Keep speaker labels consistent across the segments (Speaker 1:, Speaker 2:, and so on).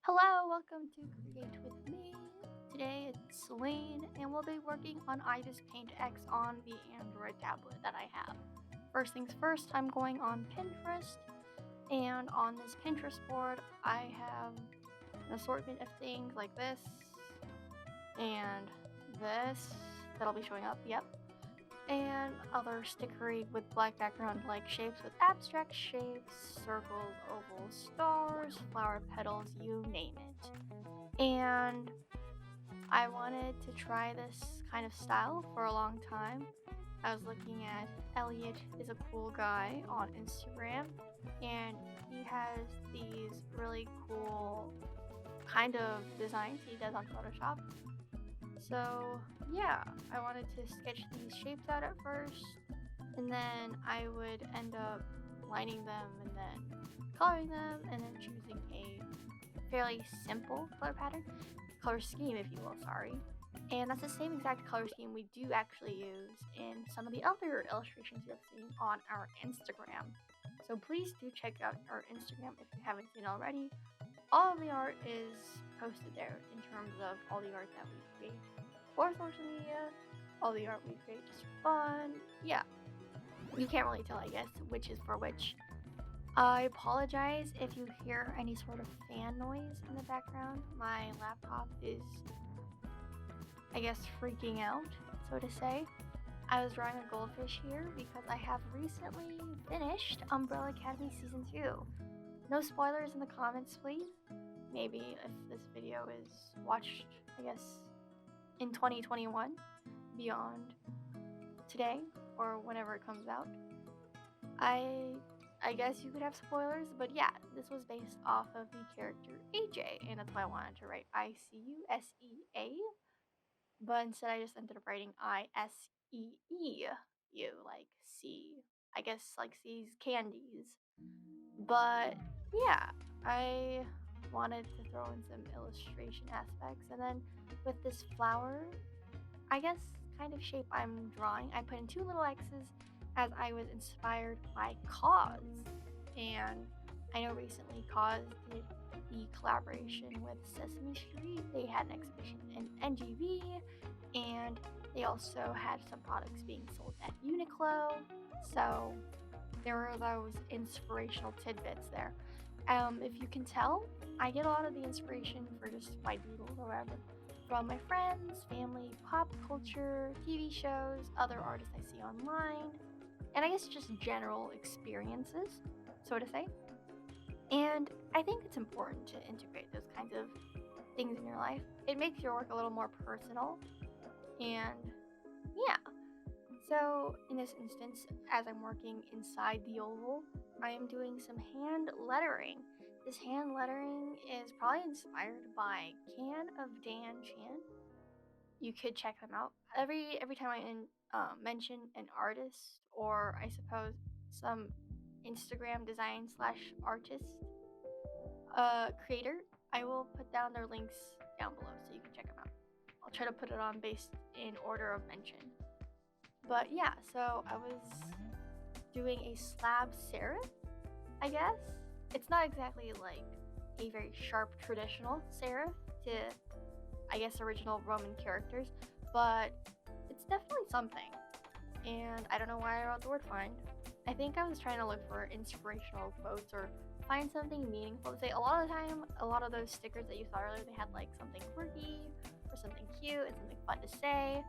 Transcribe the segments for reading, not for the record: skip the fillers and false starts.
Speaker 1: Hello, welcome to Create with me. Today it's Celine, and we'll be working on I Just Paint X on the Android tablet that I have. First things first, I'm going on Pinterest, and on this Pinterest board, I have an assortment of things like this and this that'll be showing up, yep, and other stickery with black background like shapes with abstract shapes, circles, ovals, stars, flower petals, you name it. And I wanted to try this kind of style for a long time. I was looking at Elliot is a cool guy on Instagram, and he has these really cool kind of designs he does on Photoshop. So yeah, I wanted to sketch these shapes out at first, and then I would end up lining them and then coloring them and then choosing a fairly simple color scheme if you will, sorry. And that's the same exact color scheme we do actually use in some of the other illustrations you've seen on our Instagram. So please do check out our Instagram if you haven't seen already. All of the art is posted there in terms of all the art that we create for social media, all the art we create just for fun. Yeah, you can't really tell, I guess, which is for which. I apologize if you hear any sort of fan noise in the background. My laptop is, I guess, freaking out, so to say. I was drawing a goldfish here because I have recently finished Umbrella Academy Season 2. No spoilers in the comments, please. Maybe if this video is watched, I guess, in 2021, beyond today, or whenever it comes out. I guess you could have spoilers, but yeah, this was based off of the character AJ, and that's why I wanted to write ICUSEA, but instead I just ended up writing ISEEU, like C, I guess like C's candies. But yeah, I wanted to throw in some illustration aspects, and then with this flower, I guess, kind of shape I'm drawing, I put in two little X's as I was inspired by Cause. And I know recently Cause did the collaboration with Sesame Street. They had an exhibition in NGV, and they also had some products being sold at Uniqlo. So there were those inspirational tidbits there. If you can tell, I get a lot of the inspiration for just my doodles or whatever from my friends, family, pop culture, TV shows, other artists I see online, and I guess just general experiences, so to say. And I think it's important to integrate those kinds of things in your life. It makes your work a little more personal, and yeah. So in this instance, as I'm working inside the oval, I am doing some hand lettering. This hand lettering is probably inspired by Can of Dan Chan. You could check them out. Every time I mention an artist, or I suppose some Instagram design slash artist creator, I will put down their links down below so you can check them out. I'll try to put it on based in order of mention. But yeah, so I was doing a slab serif, I guess. It's not exactly like a very sharp traditional serif to, I guess, original Roman characters, but it's definitely something. And I don't know why I wrote the word find. I think I was trying to look for inspirational quotes or find something meaningful to say. A lot of the time, a lot of those stickers that you saw earlier, they had like something quirky or something cute and something fun to say.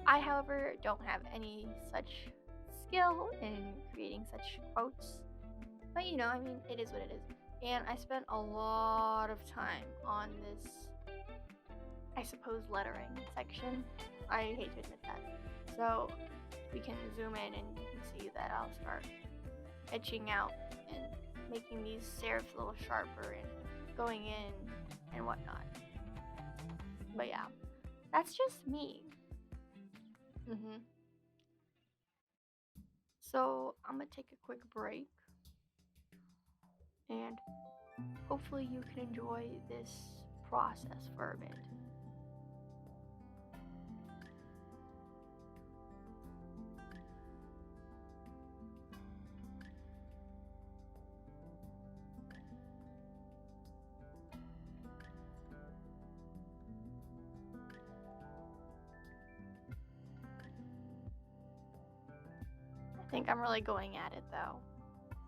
Speaker 1: I, however, don't have any such skill in creating such quotes. But you know, I mean, it is what it is. And I spent a lot of time on this, I suppose, lettering section. I hate to admit that. So we can zoom in and you can see that I'll start etching out and making these serifs a little sharper and going in and whatnot. But yeah, that's just me. So I'm gonna take a quick break, and hopefully you can enjoy this process for a bit. think I'm really going at it though.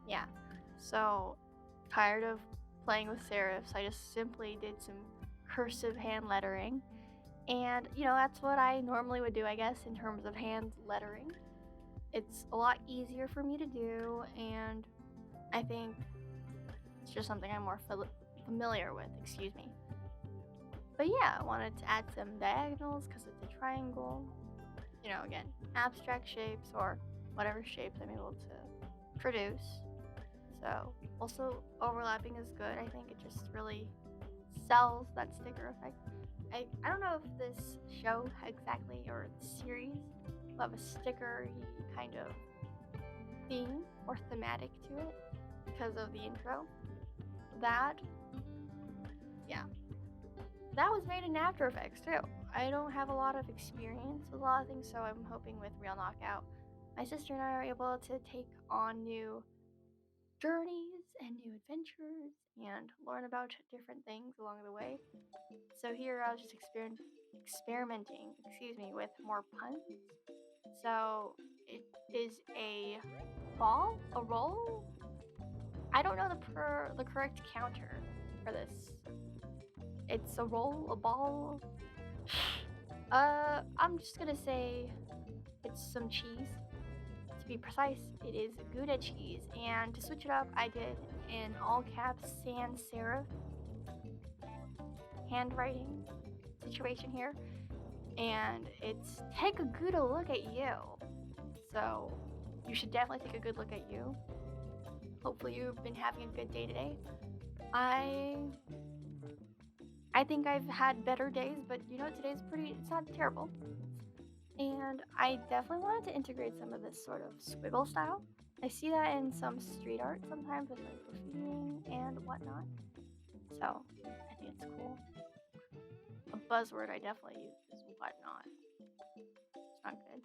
Speaker 1: Yeah. So, tired of playing with serifs, I just simply did some cursive hand lettering. And, that's what I normally would do, I guess, in terms of hand lettering. It's a lot easier for me to do, and I think it's just something I'm more familiar with, excuse me. But yeah, I wanted to add some diagonals because it's a triangle. Again, abstract shapes or whatever shapes I'm able to produce. So, also overlapping is good. I think it just really sells that sticker effect. I don't know if this show exactly or series will have a sticker kind of theme or thematic to it because of the intro. That was made in AfterEffects too. I don't have a lot of experience with a lot of things, so I'm hoping with Real Knockout, my sister and I are able to take on new journeys and new adventures and learn about different things along the way. So here I was just experimenting, with more puns. So it is a ball, a roll. I don't know the correct counter for this. It's a roll, a ball. I'm just gonna say it's some cheese. To be precise, it is Gouda cheese. And to switch it up, I did in all caps sans serif handwriting situation here. And it's take a good look at you. So you should definitely take a good look at you. Hopefully you've been having a good day today. I think I've had better days, but today's it's not terrible. And I definitely wanted to integrate some of this sort of squiggle style. I see that in some street art sometimes with like graffitiing and whatnot. So I think it's cool. A buzzword I definitely use is whatnot. It's not good.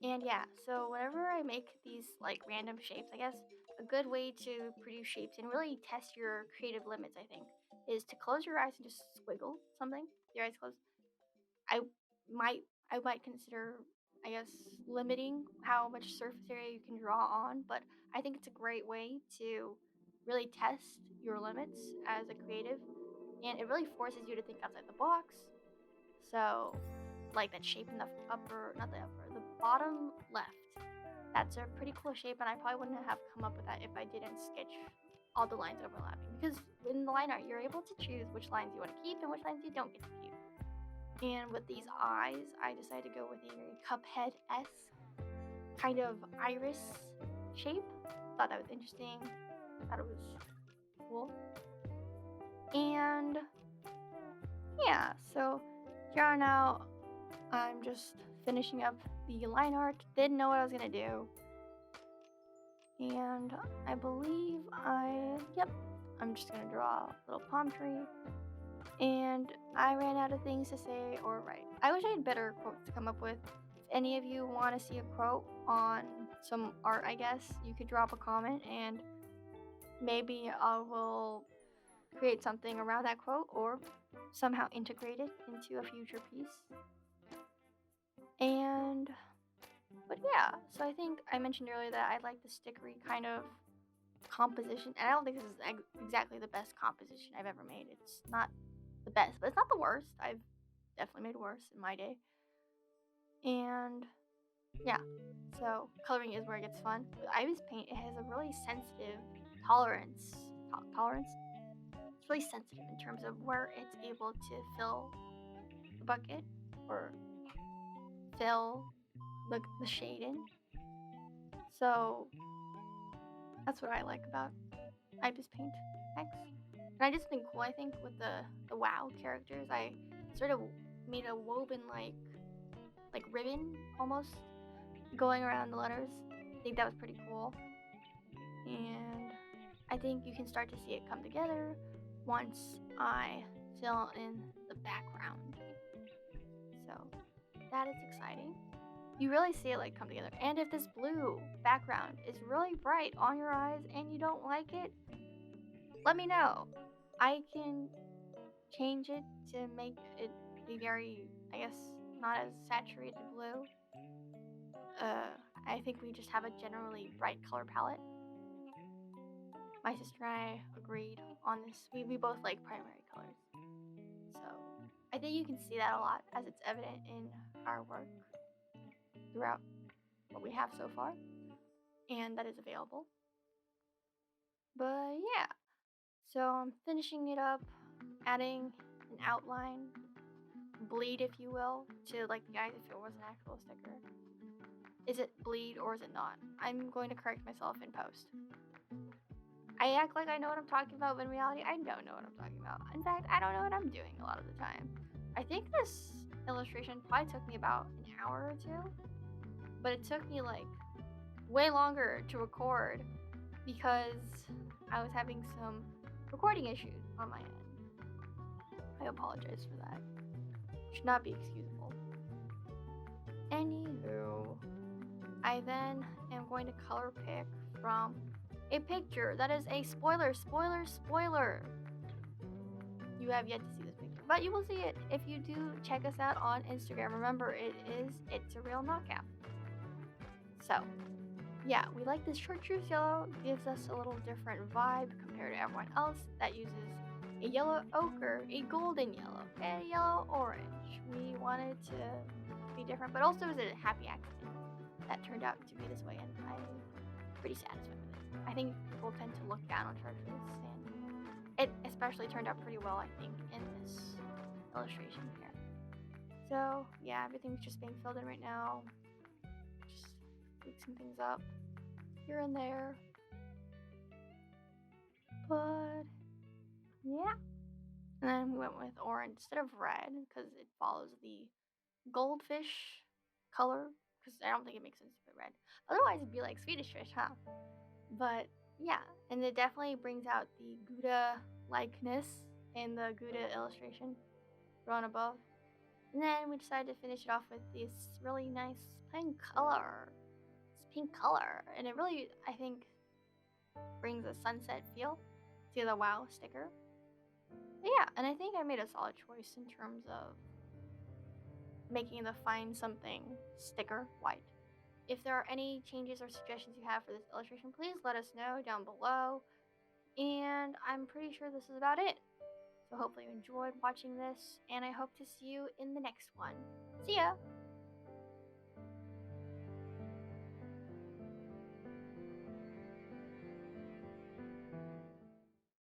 Speaker 1: And yeah, so whenever I make these like random shapes, I guess a good way to produce shapes and really test your creative limits, I think, is to close your eyes and just squiggle something. Your eyes closed. I might consider, I guess, limiting how much surface area you can draw on, but I think it's a great way to really test your limits as a creative, and it really forces you to think outside the box. So, like that shape in the the bottom left. That's a pretty cool shape, and I probably wouldn't have come up with that if I didn't sketch all the lines overlapping. Because in the line art, you're able to choose which lines you want to keep and which lines you don't get to keep. And with these eyes, I decided to go with a very Cuphead-esque kind of iris shape. Thought that was interesting. Thought it was cool. And yeah, so here on out, I'm just finishing up the line art. Didn't know what I was gonna do. And I believe I'm just gonna draw a little palm tree. And I ran out of things to say or write. I wish I had better quotes to come up with. If any of you want to see a quote on some art, I guess, you could drop a comment and maybe I will create something around that quote or somehow integrate it into a future piece. But yeah, so I think I mentioned earlier that I like the stickery kind of composition. And I don't think this is exactly the best composition I've ever made. It's not the best, but it's not the worst. I've definitely made worse in my day. And yeah, so coloring is where it gets fun. With Ibis paint, it has a really sensitive tolerance. It's really sensitive in terms of where it's able to fill the bucket or fill the shade in. So that's what I like about Ibis Paint X. And I just think cool, I think, with the WoW characters, I sort of made a woven like ribbon almost going around the letters. I think that was pretty cool. And I think you can start to see it come together once I fill in the background. So that is exciting. You really see it like come together. And if this blue background is really bright on your eyes and you don't like it, let me know. I can change it to make it be very, I guess, not as saturated blue. I think we just have a generally bright color palette. My sister and I agreed on this. We both like primary colors. So I think you can see that a lot as it's evident in our work throughout what we have so far. And that is available. But yeah. So I'm finishing it up, adding an outline, bleed if you will, to like the eyes if it was an actual sticker. Is it bleed or is it not? I'm going to correct myself in post. I act like I know what I'm talking about, but in reality, I don't know what I'm talking about. In fact, I don't know what I'm doing a lot of the time. I think this illustration probably took me about an hour or two, but it took me like way longer to record because I was having some recording issues on my end. I apologize for that. Should not be excusable. Anywho, I then am going to color pick from a picture that is a spoiler. You have yet to see this picture, but you will see it if you do check us out on Instagram. Remember, it's a real knockout. So, yeah, we like this chartreuse yellow. Gives us a little different vibe compared to everyone else that uses a yellow ochre, a golden yellow, and a yellow orange. We wanted to be different, but also is a happy accident that turned out to be this way, and I'm pretty satisfied with it. I think people tend to look down on chartreuse, and it especially turned out pretty well, I think, in this illustration here. So yeah, everything's just being filled in right now. Just mixing things up here and there. But yeah. And then we went with orange instead of red because it follows the goldfish color. Because I don't think it makes sense to put red. Otherwise, it'd be like Swedish fish, huh? But yeah, and it definitely brings out the Gouda likeness in the Gouda illustration drawn above. And then we decided to finish it off with this really nice pink color. It's pink color, and it really, I think, brings a sunset feel to the WoW sticker. But yeah, and I think I made a solid choice in terms of making the Find Something sticker white. If there are any changes or suggestions you have for this illustration, please let us know down below. And I'm pretty sure this is about it. So hopefully you enjoyed watching this, and I hope to see you in the next one. See ya!